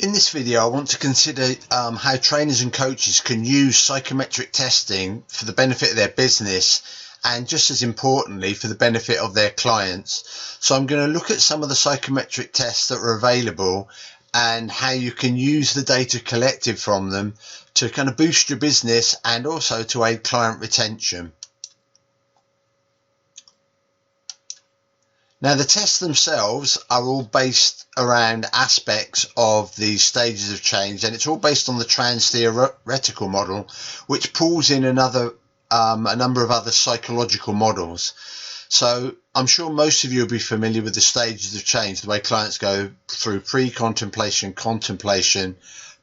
In this video, I want to consider how trainers and coaches can use psychometric testing for the benefit of their business and, just as importantly, for the benefit of their clients. So I'm going to look at some of the psychometric tests that are available and how you can use the data collected from them to kind of boost your business and also to aid client retention. Now, the tests themselves are all based around aspects of the stages of change, and it's all based on the trans-theoretical model, which pulls in a number of other psychological models. So I'm sure most of you will be familiar with the stages of change, the way clients go through pre-contemplation, contemplation,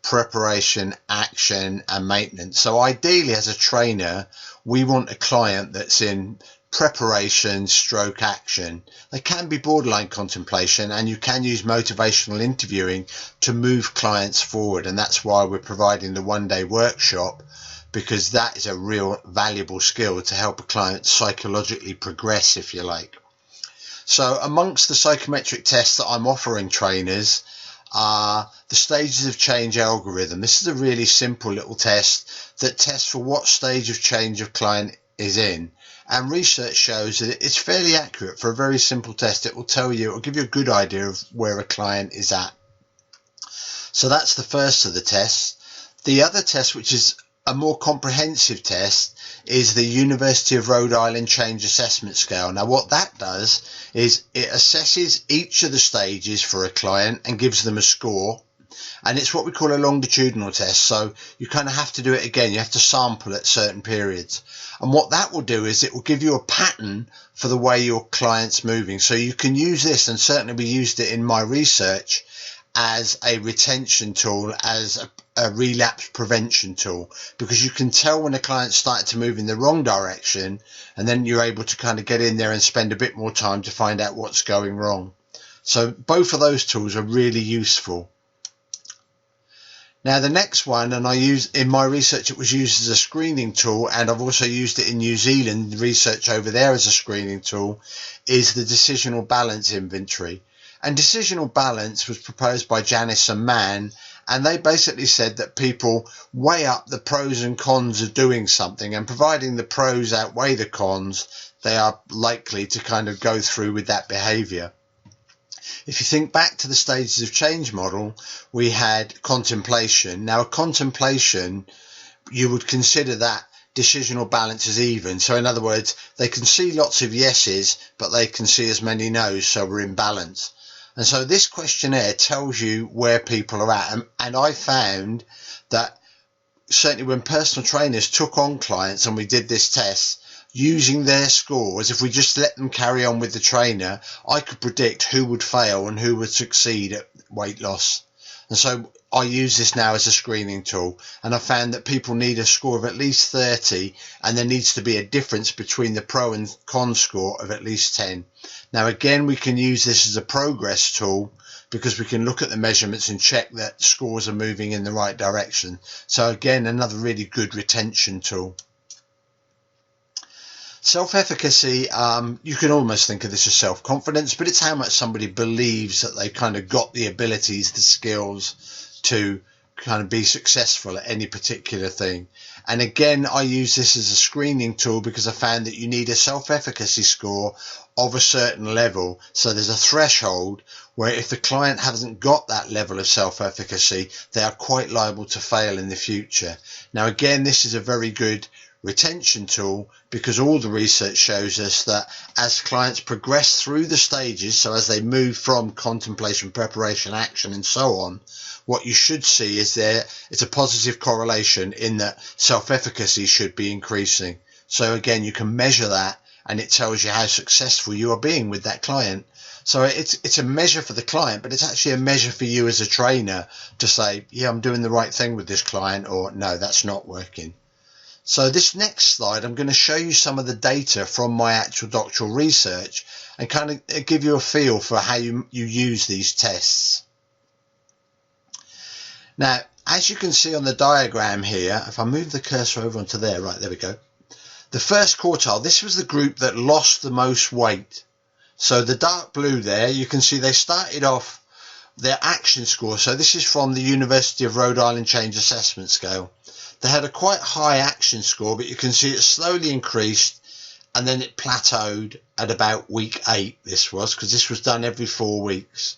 preparation, action, and maintenance. So ideally, as a trainer, we want a client that's in preparation stroke action. They can be borderline contemplation, and you can use motivational interviewing to move clients forward, and that's why we're providing the one-day workshop, because that is a real valuable skill to help a client psychologically progress, if you like. So amongst the psychometric tests that I'm offering trainers are the stages of change algorithm. This is a really simple little test that tests for what stage of change a client is in. And research shows that it's fairly accurate for a very simple test. It will tell you, it will give you a good idea of where a client is at. So that's the first of the tests. The other test, which is a more comprehensive test, is the University of Rhode Island Change Assessment Scale. Now, what that does is it assesses each of the stages for a client and gives them a score. And it's what we call a longitudinal test. So you kind of have to do it again. You have to sample at certain periods. And what that will do is it will give you a pattern for the way your client's moving. So you can use this, and certainly we used it in my research, as a retention tool, as a relapse prevention tool, because you can tell when a client started to move in the wrong direction, and then you're able to kind of get in there and spend a bit more time to find out what's going wrong. So both of those tools are really useful. Now, the next one, and in my research, it was used as a screening tool, and I've also used it in New Zealand research over there as a screening tool, is the Decisional Balance inventory. And Decisional Balance was proposed by Janice and Mann, and they basically said that people weigh up the pros and cons of doing something, and providing the pros outweigh the cons, they are likely to kind of go through with that behaviour. If you think back to the stages of change model, we had contemplation. Now, a contemplation, you would consider that decisional balance as even. So in other words, they can see lots of yeses, but they can see as many no's, so we're in balance. And so this questionnaire tells you where people are at. And I found that certainly when personal trainers took on clients and we did this test, using their scores, if we just let them carry on with the trainer, I could predict who would fail and who would succeed at weight loss. And so I use this now as a screening tool, and I found that people need a score of at least 30, and there needs to be a difference between the pro and con score of at least 10. Now, again, we can use this as a progress tool, because we can look at the measurements and check that scores are moving in the right direction. So again, another really good retention tool. Self-efficacy, you can almost think of this as self-confidence, but it's how much somebody believes that they kind of got the abilities, the skills to kind of be successful at any particular thing. And again, I use this as a screening tool because I found that you need a self-efficacy score of a certain level. So there's a threshold where if the client hasn't got that level of self-efficacy, they are quite liable to fail in the future. Now, again, this is a very good retention tool because all the research shows us that as clients progress through the stages, so as they move from contemplation, preparation, action, and so on, what you should see is it's a positive correlation in that self-efficacy should be increasing. So again, you can measure that, and it tells you how successful you are being with that client. So it's a measure for the client, but it's actually a measure for you as a trainer to say, yeah, I'm doing the right thing with this client, or no, that's not working. So this next slide, I'm going to show you some of the data from my actual doctoral research and kind of give you a feel for how you use these tests. Now, as you can see on the diagram here, if I move the cursor over onto there, right, there we go. The first quartile, this was the group that lost the most weight. So the dark blue there, you can see they started off their action score. So this is from the University of Rhode Island Change Assessment Scale. They had a quite high action score, but you can see it slowly increased and then it plateaued at about week 8. This was because this was done every 4 weeks.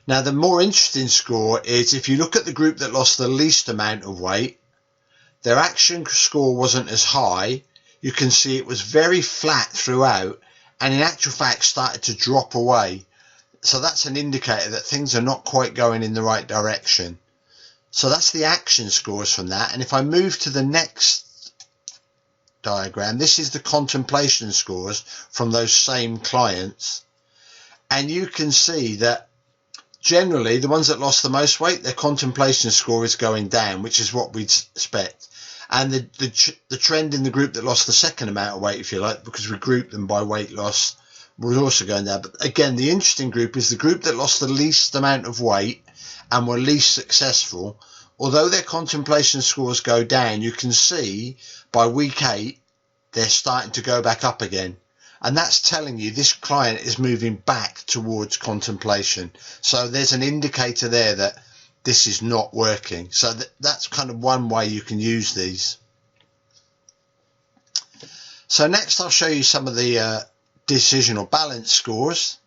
Now the more interesting score is if you look at the group that lost the least amount of weight, their action score wasn't as high. You can see it was very flat throughout and in actual fact started to drop away. So that's an indicator that things are not quite going in the right direction. So that's the action scores from that. And if I move to the next diagram, this is the contemplation scores from those same clients. And you can see that generally the ones that lost the most weight, their contemplation score is going down, which is what we'd expect. And the trend in the group that lost the second amount of weight, if you like, because we grouped them by weight loss, was also going down. But again, the interesting group is the group that lost the least amount of weight and were least successful. Although their contemplation scores go down, you can see by week 8 they're starting to go back up again. And that's telling you this client is moving back towards contemplation. So there's an indicator there that this is not working. So that's kind of one way you can use these. So next I'll show you some of the decisional balance scores.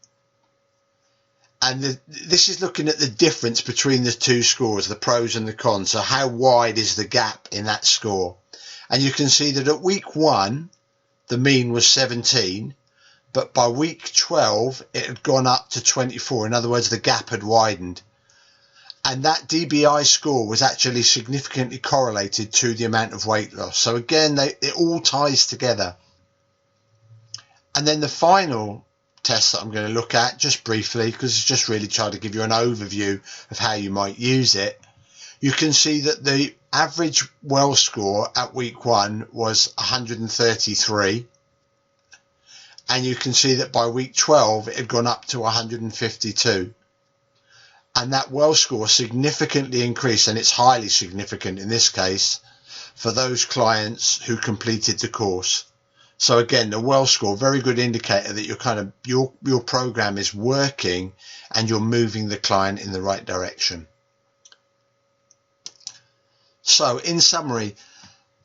And this is looking at the difference between the two scores, the pros and the cons. So how wide is the gap in that score? And you can see that at week 1, the mean was 17, but by week 12, it had gone up to 24. In other words, the gap had widened. And that DBI score was actually significantly correlated to the amount of weight loss. So again, it all ties together. And then the final test that I'm going to look at just briefly, because it's just really trying to give you an overview of how you might use it. You can see that the average WEL score at week 1 was 133. And you can see that by week 12, it had gone up to 152. And that WEL score significantly increased, and it's highly significant in this case, for those clients who completed the course. So again, the WEL score, very good indicator that your program is working and you're moving the client in the right direction. So in summary,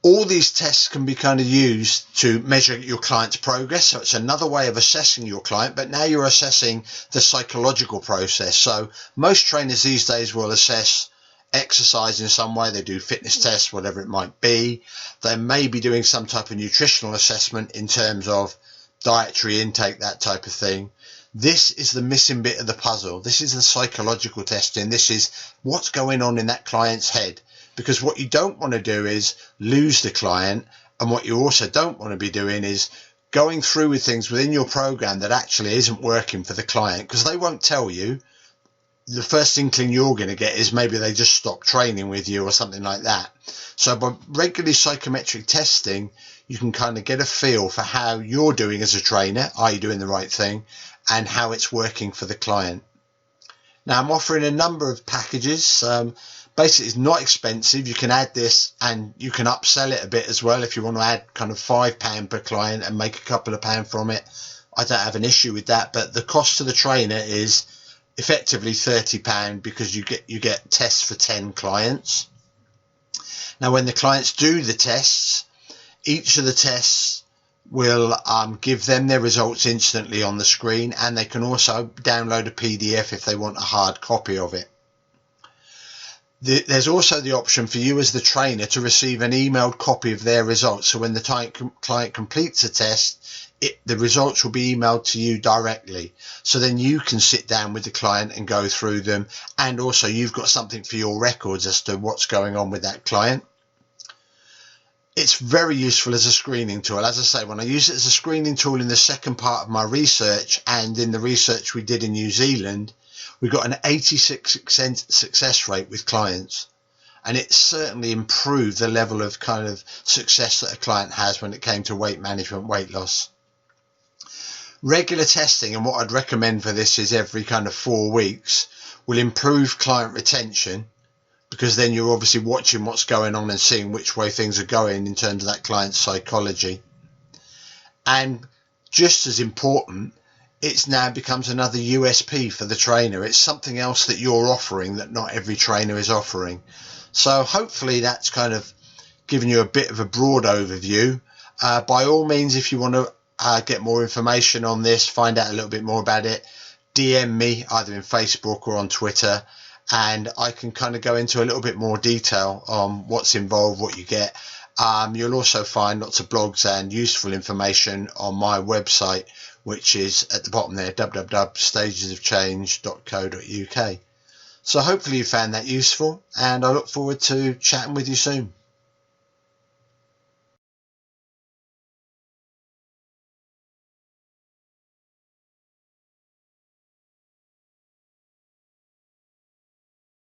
all these tests can be kind of used to measure your client's progress. So it's another way of assessing your client, but now you're assessing the psychological process. So most trainers these days will assess exercise in some way. They do fitness tests, whatever it might be. They may be doing some type of nutritional assessment in terms of dietary intake, that type of thing. This is the missing bit of the puzzle. This is the psychological testing. This is what's going on in that client's head. Because what you don't want to do is lose the client, and what you also don't want to be doing is going through with things within your program that actually isn't working for the client, because they won't tell you. The first inkling you're going to get is maybe they just stop training with you or something like that. So by regularly psychometric testing, you can kind of get a feel for how you're doing as a trainer, are you doing the right thing, and how it's working for the client. Now I'm offering a number of packages. Basically, it's not expensive. You can add this and you can upsell it a bit as well if you want to add kind of £5 per client and make a couple of pounds from it. I don't have an issue with that, but the cost to the trainer is effectively £30 because you get tests for 10 clients. Now, when the clients do the tests, each of the tests will give them their results instantly on the screen, and they can also download a PDF if they want a hard copy of it. There's also the option for you as the trainer to receive an emailed copy of their results. So when the client completes a test, the results will be emailed to you directly. So then you can sit down with the client and go through them. And also you've got something for your records as to what's going on with that client. It's very useful as a screening tool. As I say, when I use it as a screening tool in the second part of my research and in the research we did in New Zealand, we got an 86% success rate with clients. And it certainly improved the level of kind of success that a client has when it came to weight management, weight loss. Regular testing, and what I'd recommend for this is every kind of 4 weeks, will improve client retention, because then you're obviously watching what's going on and seeing which way things are going in terms of that client's psychology. And just as important, it now becomes another USP for the trainer. It's something else that you're offering that not every trainer is offering. So hopefully that's kind of given you a bit of a broad overview. By all means, if you want to get more information on this, find out a little bit more about it, DM me either in Facebook or on Twitter, and I can kind of go into a little bit more detail on what's involved, what you get. You'll also find lots of blogs and useful information on my website, which is at the bottom there, www.stagesofchange.co.uk. So hopefully you found that useful, and I look forward to chatting with you soon.